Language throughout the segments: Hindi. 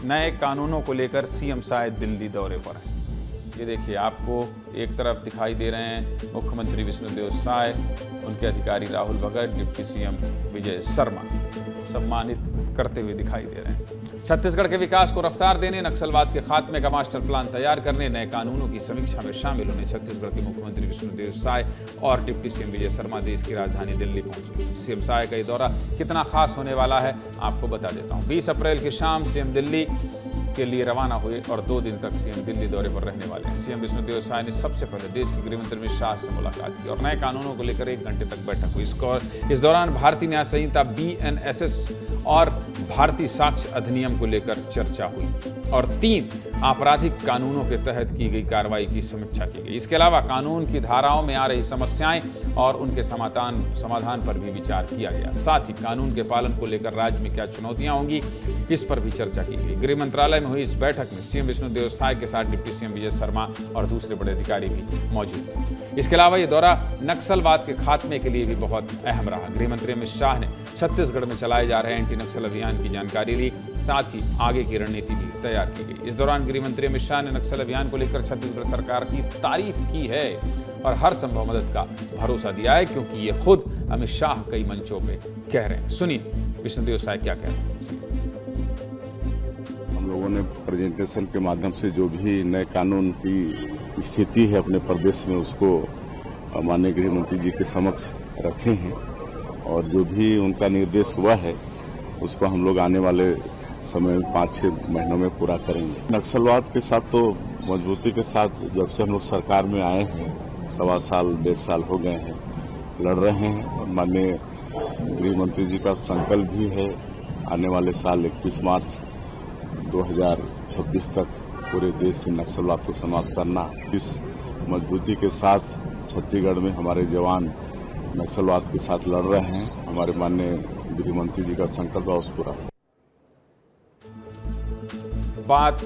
नए कानूनों को लेकर सीएम शायद दिल्ली दौरे पर हैं। ये देखिए, आपको एक तरफ दिखाई दे रहे हैं मुख्यमंत्री विष्णुदेव साय, उनके अधिकारी राहुल भगत, डिप्टी सीएम विजय शर्मा सम्मानित करते हुए दिखाई दे रहे हैं। छत्तीसगढ़ के विकास को रफ्तार देने, नक्सलवाद के खात्मे का मास्टर प्लान तैयार करने, नए कानूनों की समीक्षा में शामिल होने छत्तीसगढ़ के मुख्यमंत्री विष्णुदेव साय और डिप्टी सीएम विजय शर्मा देश की राजधानी दिल्ली पहुंचे। सीएम साय का ये दौरा कितना खास होने वाला है, आपको बता देता हूं। 20 अप्रैल की शाम सीएम दिल्ली के लिए रवाना हुए और 2 दिन तक सीएम दिल्ली दौरे पर रहने वाले हैं। सीएम विष्णुदेव साय ने सबसे पहले देश के गृहमंत्री अमित शाह से मुलाकात की और नए कानूनों को लेकर 1 घंटे तक बैठक हुई। इस दौरान भारतीय न्याय संहिता BNSS और भारतीय साक्ष्य अधिनियम को लेकर चर्चा हुई और 3 आपराधिक कानूनों के तहत की गई कार्रवाई की समीक्षा की गई। इसके अलावा कानून की धाराओं में आ रही समस्याएं और उनके समाधान पर भी विचार किया गया। साथ ही कानून के पालन को लेकर राज्य में क्या चुनौतियां होंगी, इस पर भी चर्चा की गई। गृह मंत्रालय में हुई इस बैठक में सीएम विष्णुदेव साय के साथ डिप्टी सीएम विजय शर्मा और दूसरे बड़े अधिकारी भी मौजूद थे। इसके अलावा ये दौरा नक्सलवाद के खात्मे के लिए भी बहुत अहम रहा। गृह मंत्री अमित शाह ने छत्तीसगढ़ में चलाए जा रहे एंटी नक्सल अभियान की जानकारी ली, साथ ही आगे की रणनीति भी तैयार की गई। इस दौरान गृह मंत्री अमित शाह ने नक्सल अभियान को लेकर छत्तीसगढ़ सरकार की तारीफ की है और हर संभव मदद का भरोसा दिया है, क्योंकि ये खुद अमित शाह कई मंचों पे कह रहे हैं। सुनिए विष्णुदेव साय क्या कह रहे हैं। हम लोगों ने प्रेजेंटेशन के माध्यम से जो भी नए कानून की स्थिति है अपने प्रदेश में, उसको माननीय गृह मंत्री जी के समक्ष रखे हैं और जो भी उनका निर्देश हुआ है उसको हम लोग आने वाले समय में 5-6 महीनों में पूरा करेंगे। नक्सलवाद के साथ तो मजबूती के साथ जब से हम लोग सरकार में आए हैं 1.25 साल 1.5 साल हो गए हैं, लड़ रहे हैं और माननीय गृह मंत्री जी का संकल्प भी है आने वाले साल 31 मार्च 2026 तक पूरे देश से नक्सलवाद को समाप्त करना। इस मजबूती के साथ छत्तीसगढ़ में हमारे जवान नक्सलवाद के साथ लड़ रहे हैं। हमारे माननीय गृह मंत्री जी का संकल्प है उस पूरा। बात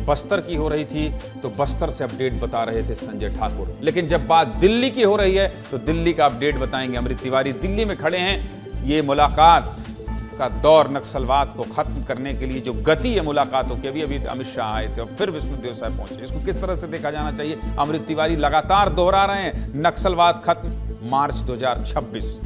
बस्तर की हो रही थी तो बस्तर से अपडेट बता रहे थे संजय ठाकुर, लेकिन जब बात दिल्ली की हो रही है तो दिल्ली का अपडेट बताएंगे अमृत तिवारी। दिल्ली में खड़े हैं। ये मुलाकात का दौर, नक्सलवाद को खत्म करने के लिए जो गति है मुलाकातों की, अभी अमित शाह आए थे और फिर विष्णुदेव साय पहुंचे, इसको किस तरह से देखा जाना चाहिए? अमृत तिवारी लगातार दोहरा रहे हैं, नक्सलवाद खत्म मार्च 2026।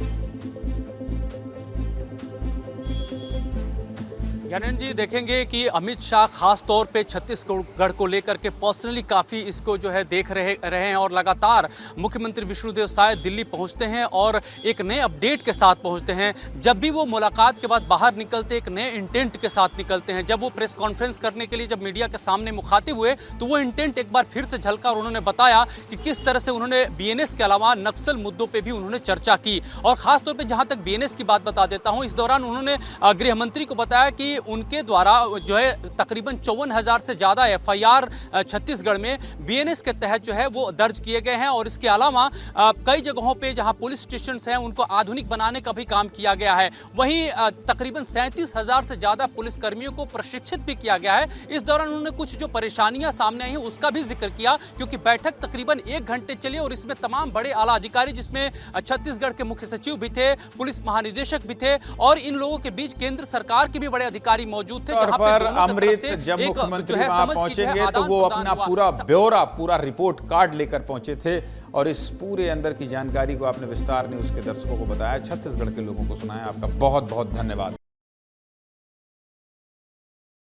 ज्ञानेंद्र जी, देखेंगे कि अमित शाह खास तौर पे छत्तीसगढ़ को लेकर के पर्सनली काफ़ी इसको जो है देख रहे हैं और लगातार मुख्यमंत्री विष्णुदेव साय दिल्ली पहुंचते हैं और एक नए अपडेट के साथ पहुंचते हैं। जब भी वो मुलाकात के बाद बाहर निकलते एक नए इंटेंट के साथ निकलते हैं। जब वो प्रेस कॉन्फ्रेंस करने के लिए जब मीडिया के सामने मुखातिब हुए तो वो इंटेंट एक बार फिर से झलका और उन्होंने बताया कि किस तरह से उन्होंने BNS के अलावा नक्सल मुद्दों पर भी उन्होंने चर्चा की। और खासतौर पर जहाँ तक BNS की बात बता देता हूँ, इस दौरान उन्होंने गृह मंत्री को बताया कि उनके द्वारा जो है तकरीबन 54,000 से ज़्यादा FIR छत्तीसगढ़ में BNS के तहत जो है वो दर्ज किए गए हैं और इसके अलावा कई जगहों पे जहां पुलिस स्टेशन हैं उनको आधुनिक बनाने का भी काम किया गया है। वहीं तकरीबन 37,000 से ज़्यादा पुलिसकर्मियों को प्रशिक्षित भी किया गया है। इस दौरान उन्होंने कुछ जो परेशानियां सामने आई हैं उसका भी जिक्र किया, क्योंकि बैठक तकरीबन 1 घंटे चली और इसमें तमाम बड़े आला अधिकारी, जिसमें छत्तीसगढ़ के मुख्य सचिव भी थे, पुलिस महानिदेशक भी थे और इन लोगों के बीच केंद्र सरकार के भी बड़े अधिकारी मौजूद थे। जहां पर अमृत जब मुख्यमंत्री वहां पहुंचेंगे तो वो अपना पूरा ब्यौरा, पूरा रिपोर्ट कार्ड लेकर पहुंचे थे और इस पूरे अंदर की जानकारी को आपने विस्तार न्यूज़ के दर्शकों को बताया, छत्तीसगढ़ के लोगों को सुनाया। आपका बहुत बहुत धन्यवाद।